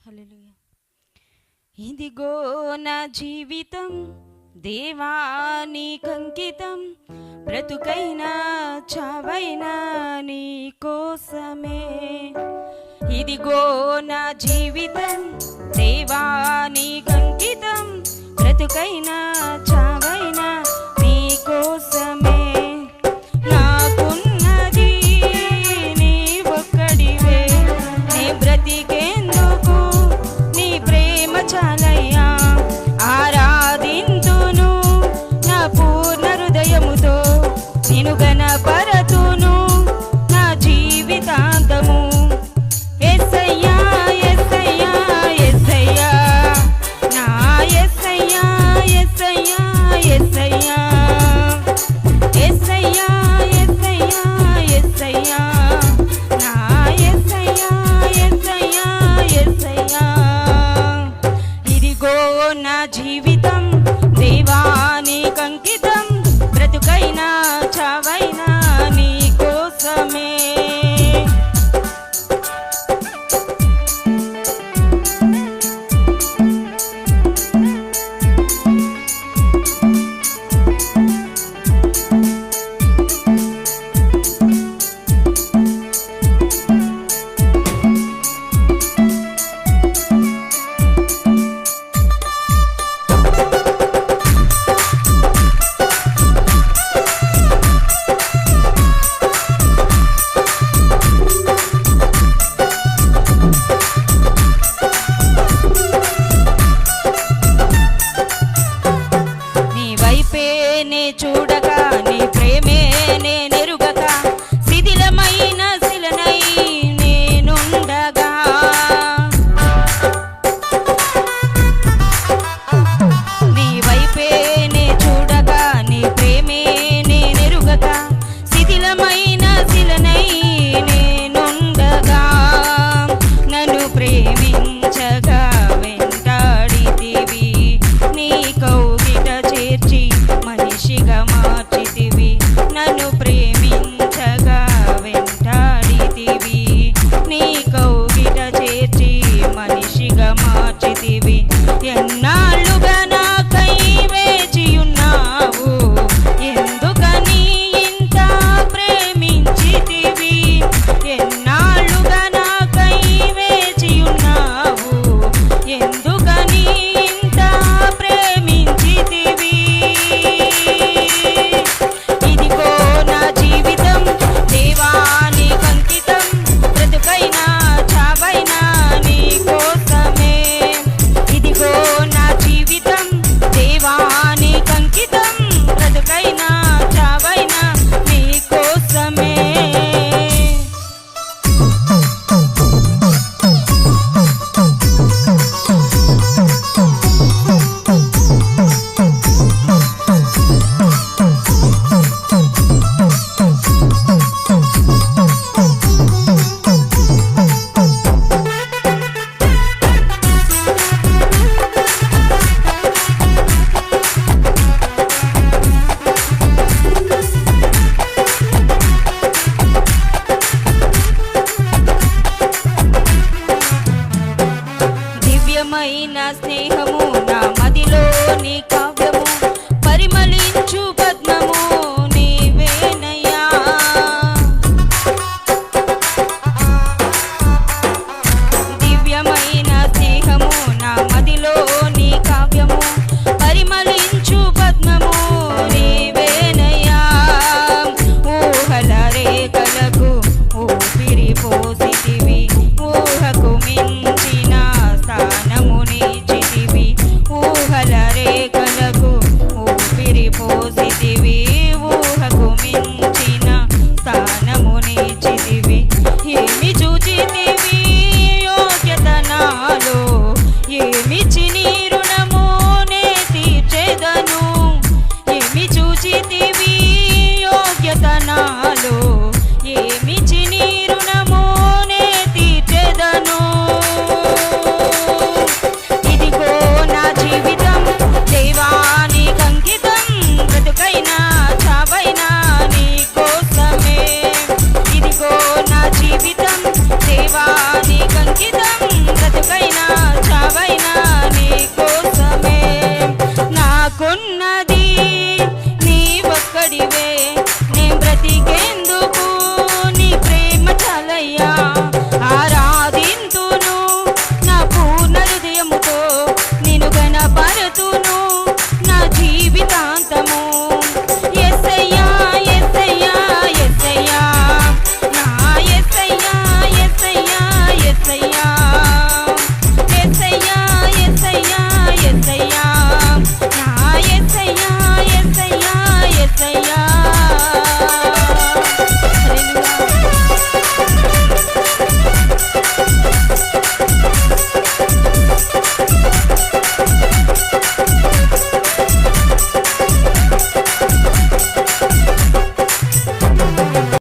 హల్లెలూయా. ఇదిగో నా జీవితం దేవా నీకంకితం, బ్రతుకైనా చావైనా నీ కోసమే. ఇదిగో నా జీవితం దేవా నీకంకితం, బ్రతుకైనా చావైనా నీ కోసమే. నాకున్నది నీ ఒక్కడివే, నీ బ్రతికేందుకు నీ ప్రేమ చాలయ్యా. ఆరాధింతును నా పూర్ణ హృదయముతో, నేను గణపరతును నా జీవితాంతము. యేసయ్యా యేసయ్యా యేసయ్యా, నా యేసయ్యా యేసయ్యా యేసయ్యా, యేసయ్యా యేసయ్యా యేసయ్యా, నా యేసయ్యా యేసయ్యా యేసయ్యా. ఇదిగో నా జీవితం దేవా నీకంకితం, బ్రతుకైనా చావైనా నీ కోసమే. నే చూడక నీ ప్రేమే నేనెరుగక, శిథిలమైన శిలనై నేనుండగా. నీ వైపే నే చూడక నీ ప్రేమే నేనెరుగక, శిథిలమైన శిలనై నేనుండగా. నన్ను ప్రేమించగా వెంటాడితివి, నీ కౌగిట చేర్చి మనిషిగా మార్చితివి. నన్ను ప్రేమించగా వెంటాడితివి, నీ కౌగిట చేర్చి మనిషిగా మార్చితివి. ఎన్నాళ్ళుగా నాకై వేచియున్నావు, ఎందుకని ఇంత ప్రేమించితివి. ఎన్నాళ్ళుగా నాకై వేచియున్నావు, ఎందుకని ఇంత ప్రేమించితివి. ఇదిగో నా జీవితం దేవా నీకంకితం, బ్రతుకైనా చావైనా నీ కోసమే. ఇదిగో నా జీవితం దేవా నీకంకితం, బ్రతుకైనా చావైనా నీ కోసమే. దివ్యమైన స్నేహము నా మదిలో నీ కావ్యము, పరిమళించు పద్మము నీవేనయ్యా. దివ్యమైన స్నేహము నా మదిలో నీ కావ్యము, పరిమళించు పద్మము నీవేనయ్యా. ఊహల రేఖలకు ఊపిరి పోసితివి, ఊహకు మించిన స్థానము నీచితివి. ఊహల రేఖ ఆరా